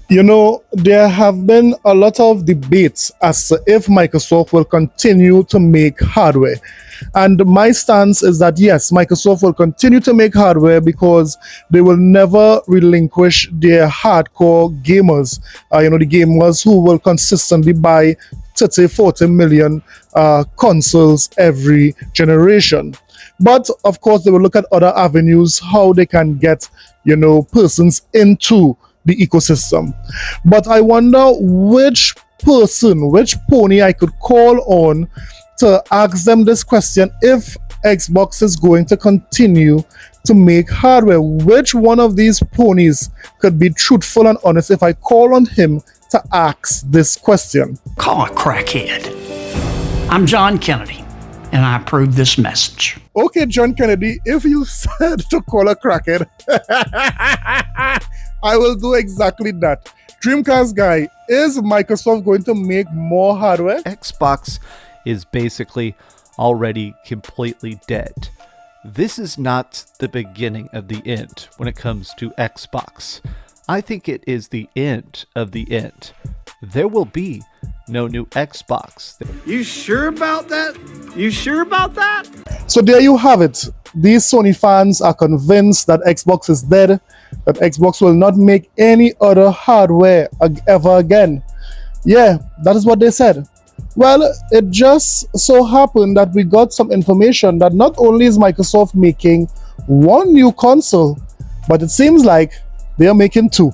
You know, there have been a lot of debates as to if Microsoft will continue to make hardware. And my stance is that yes, Microsoft will continue to make hardware because they will never relinquish their hardcore gamers, the gamers who will consistently buy 30, 40 million consoles every generation. But of course, they will look at other avenues, how they can get, persons into the ecosystem. But I wonder which person, which pony I could call on to ask them this question if Xbox is going to continue to make hardware. Which one of these ponies could be truthful and honest if I call on him to ask this question? Call a crackhead. I'm John Kennedy, and I approve this message. Okay, John Kennedy, if you said to call a crackhead, I will do exactly that. Dreamcast guy, is Microsoft going to make more hardware? Xbox is basically already completely dead. This is not the beginning of the end when it comes to Xbox. I think it is the end of the end. There will be no new Xbox. You sure about that? You sure about that? So there you have it. These Sony fans are convinced that Xbox is dead, that Xbox will not make any other hardware ever again. Yeah, that is what they said. Well, it just so happened that we got some information that not only is Microsoft making one new console, but it seems like they are making two.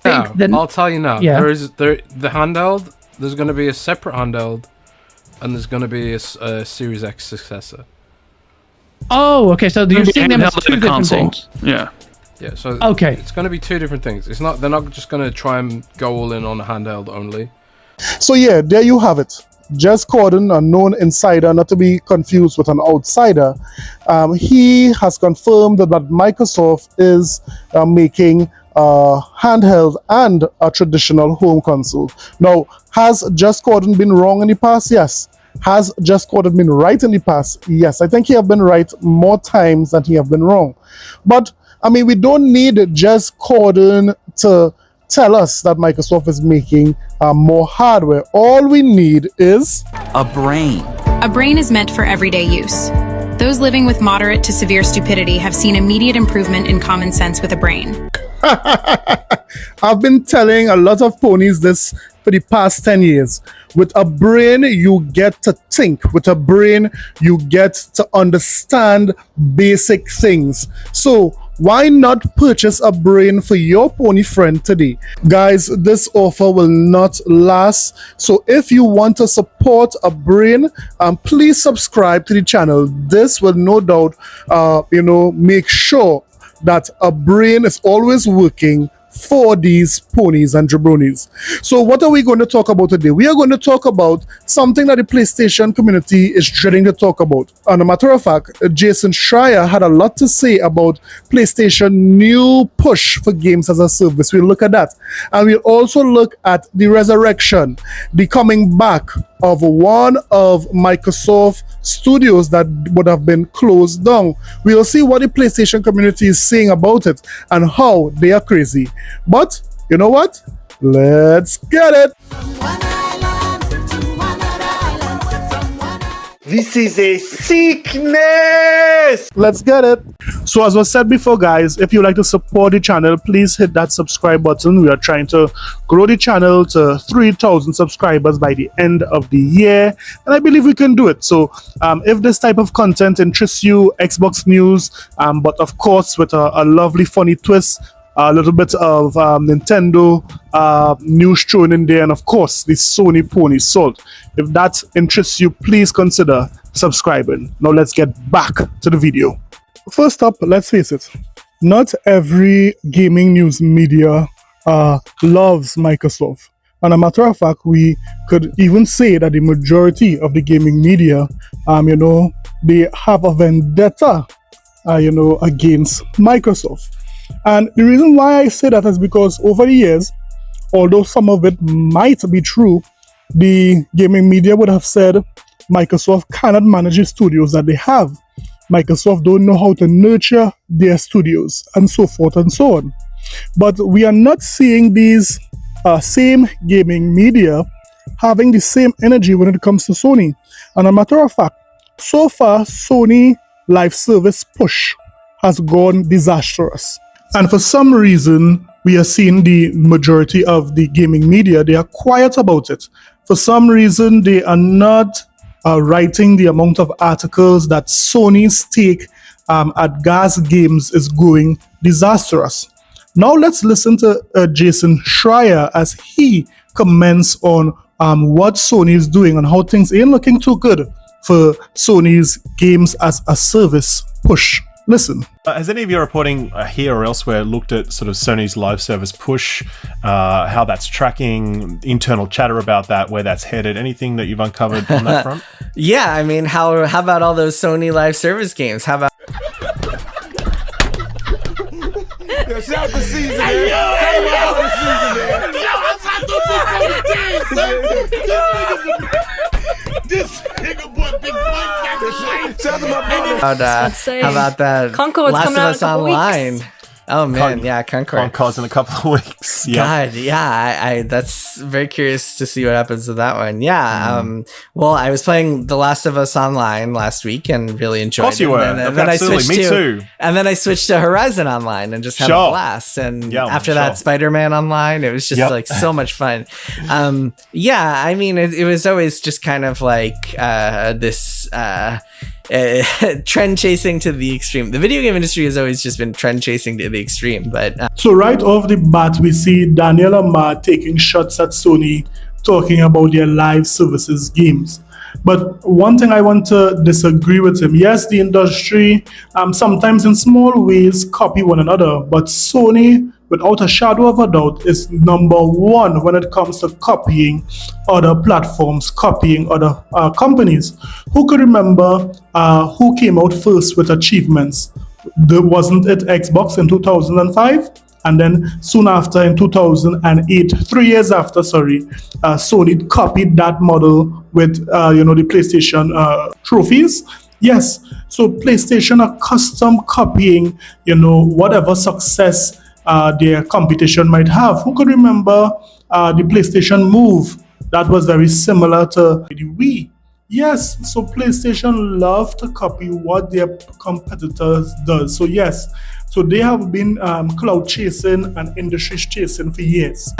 I'll tell you now. Yeah. The handheld. There's going to be a separate handheld, and there's going to be a Series X successor. Oh, okay. So you're seeing them as handheld two and a different console. things. Yeah. Yeah. So Okay. it's going to be two different things. It's not. They're not just going to try and go all in on a handheld only. So yeah, there you have it. Jez Corden, a known insider, not to be confused with an outsider, he has confirmed that Microsoft is making a handheld and a traditional home console. Now, has Jez Corden been wrong in the past? Yes. Has Jez Corden been right in the past? Yes. I think he have been right more times than he have been wrong. But, I mean, we don't need Jez Corden to tell us that Microsoft is making more hardware. All we need is a brain. A brain is meant for everyday use. Those living with moderate to severe stupidity have seen immediate improvement in common sense with a brain. I've been telling a lot of ponies this for the past 10 years. With a brain, you get to think. With a brain, you get to understand basic things. So why not purchase a brain for your pony friend today? Guys, this offer will not last. So if you want to support a brain, please subscribe to the channel. This will no doubt, make sure that a brain is always working for these ponies and jabronis. So what are we going to talk about today? We are going to talk about something that the PlayStation community is dreading to talk about. And a matter of fact, Jason Schreier had a lot to say about PlayStation new push for games as a service. We'll look at that. And we'll also look at the resurrection, the coming back of one of Microsoft studios that would have been closed down. We'll see what the PlayStation community is saying about it and how they are crazy. But you know what? Let's get it. This is a sickness! Let's get it. So as was said before, guys, if you like to support the channel, please hit that subscribe button. We are trying to grow the channel to 3,000 subscribers by the end of the year, and I believe we can do it. So if this type of content interests you, Xbox news, but of course with a lovely funny twist, a little bit of Nintendo news thrown in there, and of course the Sony pony sold. If that interests you, please consider subscribing. Now let's get back to the video. First up, let's face it, not every gaming news media loves Microsoft. And a matter of fact, we could even say that the majority of the gaming media, they have a vendetta, against Microsoft. And the reason why I say that is because over the years, although some of it might be true, the gaming media would have said Microsoft cannot manage the studios that they have. Microsoft don't know how to nurture their studios, and so forth and so on. But we are not seeing these same gaming media having the same energy when it comes to Sony. And a matter of fact, so far, Sony live service push has gone disastrous. And for some reason, we are seeing the majority of the gaming media, they are quiet about it. For some reason, they are not writing the amount of articles that Sony's take at Gas Games is going disastrous. Now let's listen to Jason Schreier as he comments on what Sony is doing and how things ain't looking too good for Sony's games as a service push. Listen. Has any of your reporting here or elsewhere looked at sort of Sony's live service push, how that's tracking, internal chatter about that, where that's headed? Anything that you've uncovered on that front? Yeah, I mean, how about all those Sony live service games? How about... Yo, shout out the season, man. Shout out the season, man. This nigga boy Big Mike got the shit. Shout out to my brother. How about that? Concord's Last of coming out Us in a couple Online. weeks. Oh man, yeah, Concord. Concord's in a couple of weeks. Yeah. God, yeah, I that's very curious to see what happens with that one. Yeah, well, I was playing The Last of Us Online last week and really enjoyed it. Of course you were. And then Absolutely, me too. And then I switched to Horizon Online and just had a blast. And after that, Spider-Man Online, it was just like so much fun. Yeah, I mean, it was always just kind of like this. Trend chasing to the extreme. The video game industry has always just been trend chasing to the extreme, but so right off the bat, we see Daniel Ahmad taking shots at Sony, talking about their live services games. But one thing I want to disagree with him. Yes, the industry sometimes in small ways copy one another, but Sony, without a shadow of a doubt, is number one when it comes to copying other platforms, copying other companies. Who could remember who came out first with achievements? Wasn't it Xbox in 2005? And then soon after, in 2008, 3 years after, Sony copied that model with, the PlayStation trophies. Yes, so PlayStation are custom copying, whatever success their competition might have. Who could remember the PlayStation Move? That was very similar to the Wii. Yes, so PlayStation love to copy what their competitors does. So yes, so they have been cloud chasing and industry chasing for years.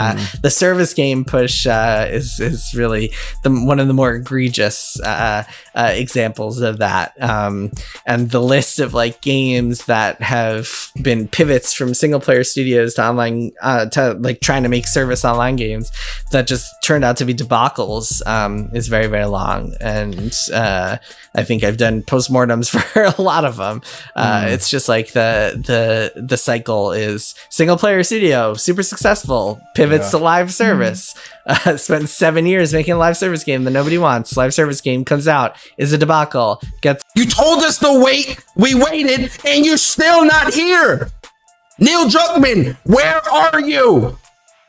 The service game push is really one of the more egregious examples of that. And the list of like games that have been pivots from single player studios to online, to like trying to make service online games that just turned out to be debacles is very, very long. And I think I've done postmortems for a lot of them. It's just like the cycle is single player studio, super successful, pivots to live service, spent 7 years making a live service game that nobody wants. Live service game comes out, is a debacle, You told us to wait, we waited, and you're still not here. Neil Druckmann, where are you?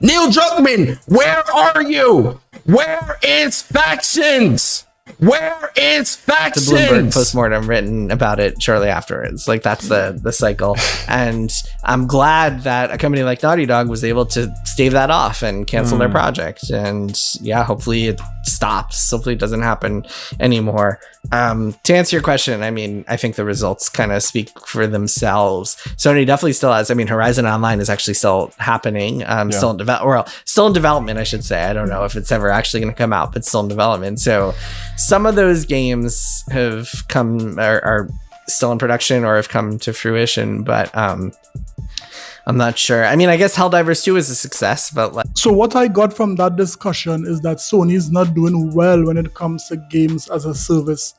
Neil Druckmann, where are you? Where is Factions? Where is Factions? The Bloomberg postmortem written about it shortly afterwards. Like that's the cycle. And I'm glad that a company like Naughty Dog was able to stave that off and cancel their project. And yeah, hopefully it stops. Hopefully it doesn't happen anymore. To answer your question, I mean, I think the results kind of speak for themselves. Sony definitely still has. I mean, Horizon Online is actually still happening. Still in development, I should say. I don't know if it's ever actually going to come out, but still in development. So some of those games have come are still in production or have come to fruition, but I'm not sure. I mean, I guess Helldivers 2 is a success, but so what I got from that discussion is that Sony is not doing well when it comes to games as a service.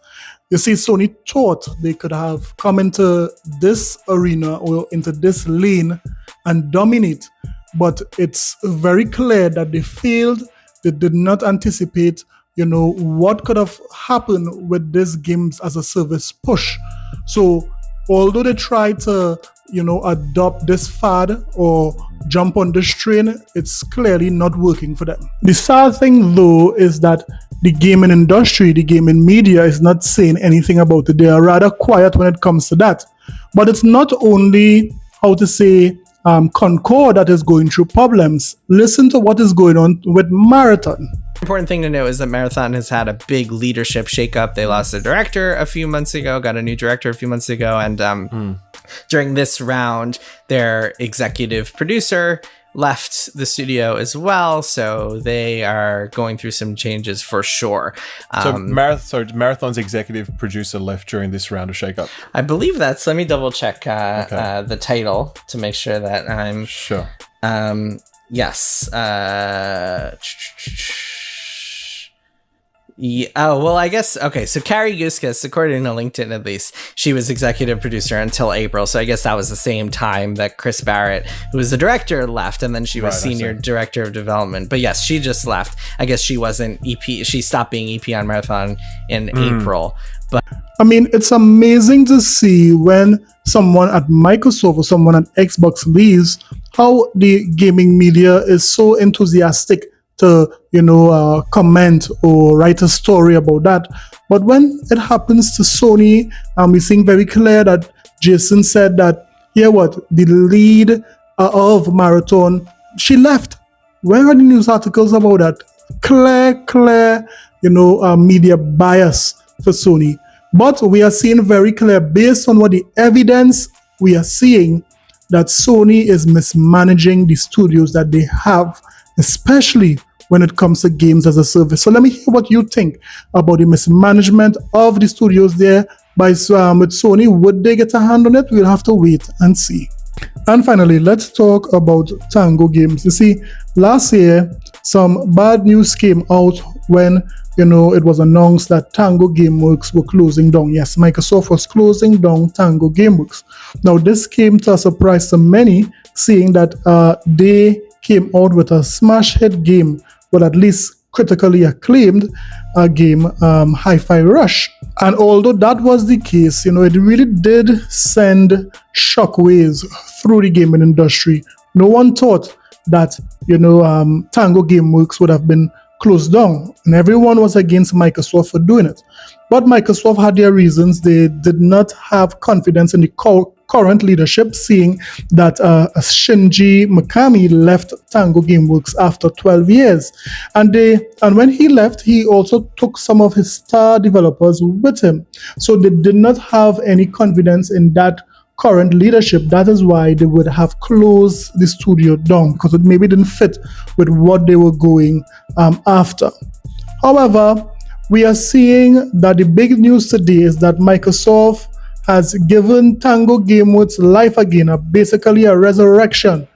You see, Sony thought they could have come into this arena or into this lane and dominate, but it's very clear that they failed. They did not anticipate what could have happened with this games as a service push. So although they tried to, adopt this fad or jump on this train, it's clearly not working for them. The sad thing though is that the gaming industry, the gaming media is not saying anything about it. They are rather quiet when it comes to that. But it's not only, Concord that is going through problems. Listen to what is going on with Marathon. Important thing to note is that Marathon has had a big leadership shakeup. They lost a director a few months ago, got a new director a few months ago, and during this round, their executive producer left the studio as well, so they are going through some changes for sure. So Marathon's executive producer left during this round of shakeup. I believe that's. Let me double check the title to make sure that I'm sure. Yes. Yeah, oh, well, I guess, okay, so Carrie Guskas, according to LinkedIn at least, she was executive producer until April, so I guess that was the same time that Chris Barrett, who was the director, left, and then she was senior director of development. But yes, she just left. I guess she wasn't EP, she stopped being EP on Marathon in April. But I mean, it's amazing to see when someone at Microsoft or someone at Xbox leaves, how the gaming media is so enthusiastic to, comment or write a story about that. But when it happens to Sony, we're seeing very clear that Jason said that, the lead of Marathon, she left. Where are the news articles about that? Clear, media bias for Sony. But we are seeing very clear, based on what the evidence we are seeing, that Sony is mismanaging the studios that they have, especially when it comes to games as a service. So let me hear what you think about the mismanagement of the studios there with Sony. Would they get a hand on it? We'll have to wait and see. And finally, let's talk about Tango Games. You see, last year, some bad news came out when it was announced that Tango Gameworks were closing down. Yes, Microsoft was closing down Tango Gameworks. Now, this came to a surprise to many, seeing that they came out with a smash hit game, well, at least critically acclaimed game, Hi-Fi Rush. And although that was the case, it really did send shockwaves through the gaming industry. No one thought that, Tango Gameworks would have been closed down, and everyone was against Microsoft for doing it. But Microsoft had their reasons. They did not have confidence in the current leadership, seeing that Shinji Mikami left Tango Gameworks after 12 years. And when he left, he also took some of his star developers with him. So they did not have any confidence in that current leadership. That is why they would have closed the studio down, because it maybe didn't fit with what they were going after. However, we are seeing that the big news today is that Microsoft has given Tango Gameworks life again, basically a resurrection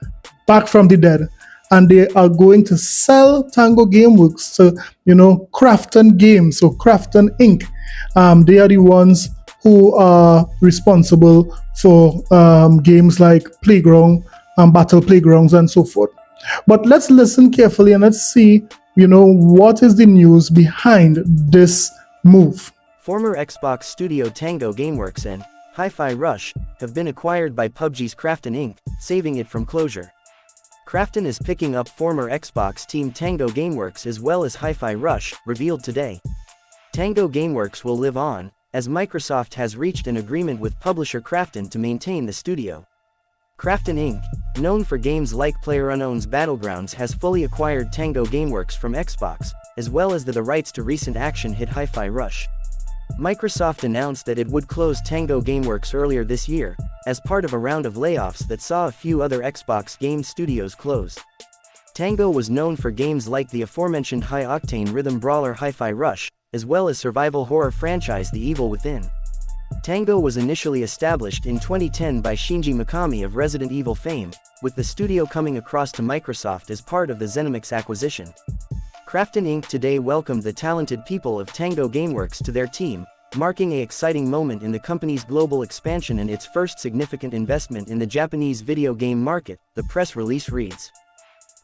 back from the dead. And they are going to sell Tango Gameworks to, Krafton Games, so Krafton Inc. They are the ones who are responsible for games like Playground, Battle Playgrounds, and so forth. But let's listen carefully and let's see, what is the news behind this move. Former Xbox studio Tango Gameworks and Hi-Fi Rush have been acquired by PUBG's Krafton Inc., saving it from closure. Krafton is picking up former Xbox team Tango Gameworks as well as Hi-Fi Rush, revealed today. Tango Gameworks will live on, as Microsoft has reached an agreement with publisher Krafton to maintain the studio. Krafton Inc., known for games like PlayerUnknown's Battlegrounds, has fully acquired Tango Gameworks from Xbox, as well as the rights to recent action hit Hi-Fi Rush. Microsoft announced that it would close Tango Gameworks earlier this year, as part of a round of layoffs that saw a few other Xbox game studios close. Tango was known for games like the aforementioned high-octane rhythm brawler Hi-Fi Rush, as well as survival horror franchise The Evil Within. Tango was initially established in 2010 by Shinji Mikami of Resident Evil fame, with the studio coming across to Microsoft as part of the ZeniMax acquisition. Krafton Inc. today welcomed the talented people of Tango Gameworks to their team, marking an exciting moment in the company's global expansion and its first significant investment in the Japanese video game market, the press release reads.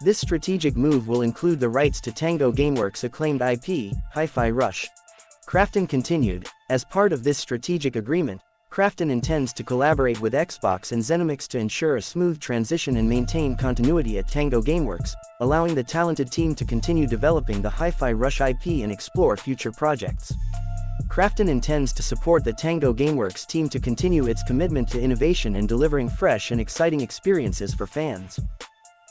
This strategic move will include the rights to Tango Gameworks' acclaimed IP, Hi-Fi Rush. Krafton continued, as part of this strategic agreement, Krafton intends to collaborate with Xbox and ZeniMax to ensure a smooth transition and maintain continuity at Tango Gameworks, allowing the talented team to continue developing the Hi-Fi Rush IP and explore future projects. Krafton intends to support the Tango Gameworks team to continue its commitment to innovation and delivering fresh and exciting experiences for fans.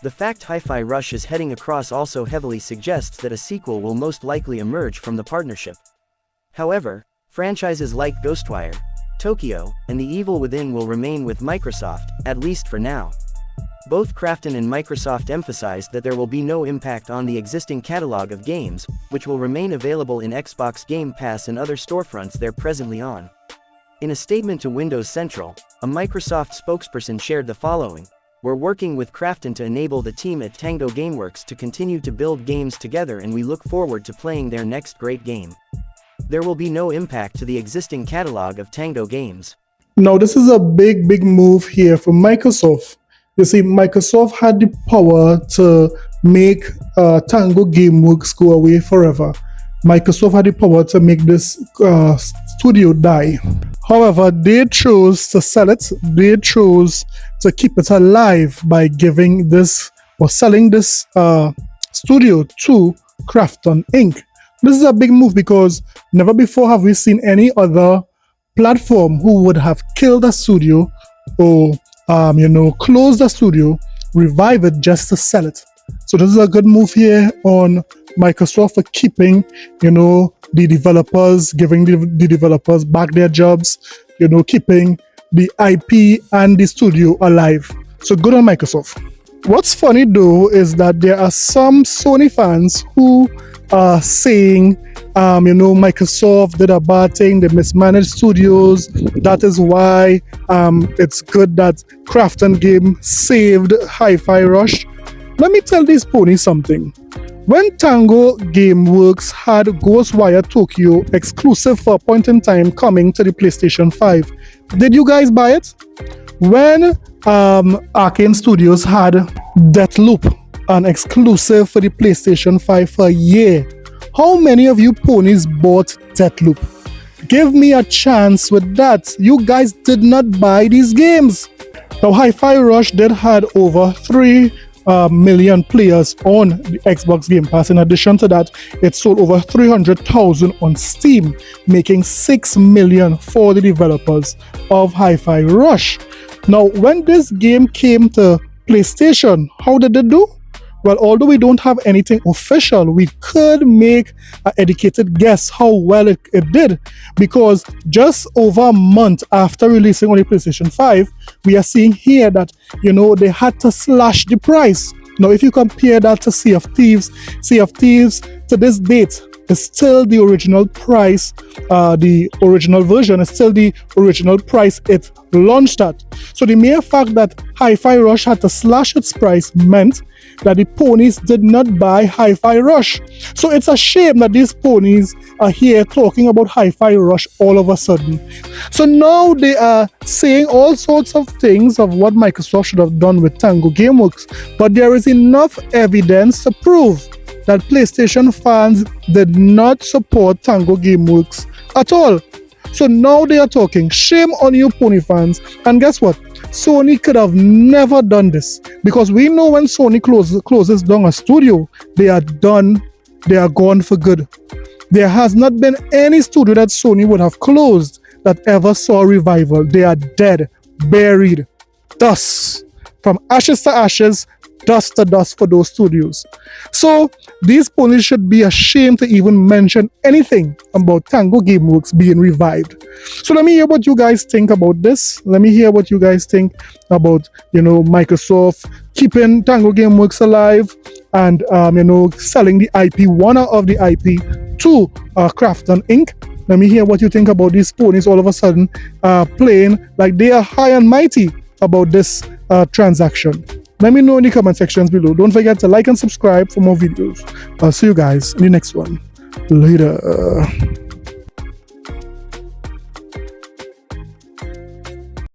The fact Hi-Fi Rush is heading across also heavily suggests that a sequel will most likely emerge from the partnership. However, franchises like Ghostwire, Tokyo, and The Evil Within will remain with Microsoft, at least for now. Both Krafton and Microsoft emphasized that there will be no impact on the existing catalog of games, which will remain available in Xbox Game Pass and other storefronts they're presently on. In a statement to Windows Central, a Microsoft spokesperson shared the following: "We're working with Krafton to enable the team at Tango Gameworks to continue to build games together, and we look forward to playing their next great game. There will be no impact to the existing catalog of Tango games." Now, this is a big move here for Microsoft. You see, Microsoft had the power to make Tango Gameworks go away forever. Microsoft had the power to make this studio die. However, they chose to sell it. They chose to keep it alive by giving this or selling this studio to Krafton Inc. This is a big move because never before have we seen any other platform who would have killed a studio or close the studio, revive it just to sell it. So this is a good move here on Microsoft for keeping, the developers, giving the developers back their jobs, keeping the IP and the studio alive. So good on Microsoft. What's funny though is that there are some Sony fans who are saying, Microsoft did a bad thing, they mismanaged studios. That is why it's good that Krafton Game saved Hi-Fi Rush. Let me tell these ponies something. When Tango Gameworks had Ghostwire Tokyo exclusive for a point in time coming to the PlayStation 5, did you guys buy it? When Arcane Studios had Deathloop, an exclusive for the PlayStation 5 for a year, how many of you ponies bought Deathloop? Give me a chance with that. You guys did not buy these games. Now, Hi-Fi Rush did had over 3 million players on the Xbox Game Pass. In addition to that, it sold over 300,000 on Steam, making 6 million for the developers of Hi-Fi Rush. Now, when this game came to PlayStation, how did it do? Well, although we don't have anything official, we could make an educated guess how well it did, because just over a month after releasing on the PlayStation 5, we are seeing here that, they had to slash the price. Now, if you compare that to Sea of Thieves to this date is still the original price, the original version is still the original price it launched at. So the mere fact that Hi-Fi Rush had to slash its price meant that the ponies did not buy Hi-Fi Rush. So it's a shame that these ponies are here talking about Hi-Fi Rush all of a sudden. So now they are saying all sorts of things of what Microsoft should have done with Tango Gameworks, but there is enough evidence to prove that PlayStation fans did not support Tango Gameworks at all. So now they are talking. Shame on you, pony fans. And guess what? Sony could have never done this, because we know when Sony closes down a studio, they are done. They are gone for good. There has not been any studio that Sony would have closed that ever saw a revival. They are dead, buried, dust. From ashes to ashes, dust to dust for those studios. So these ponies should be ashamed to even mention anything about Tango Gameworks being revived. So let me hear what you guys think about this. Let me hear what you guys think about, Microsoft keeping Tango Gameworks alive and, selling the IP, one of the IP to Krafton Inc. Let me hear what you think about these ponies all of a sudden playing like they are high and mighty about this transaction. Let me know in the comment sections below. Don't forget to like and subscribe for more videos. I'll see you guys in the next one. Later.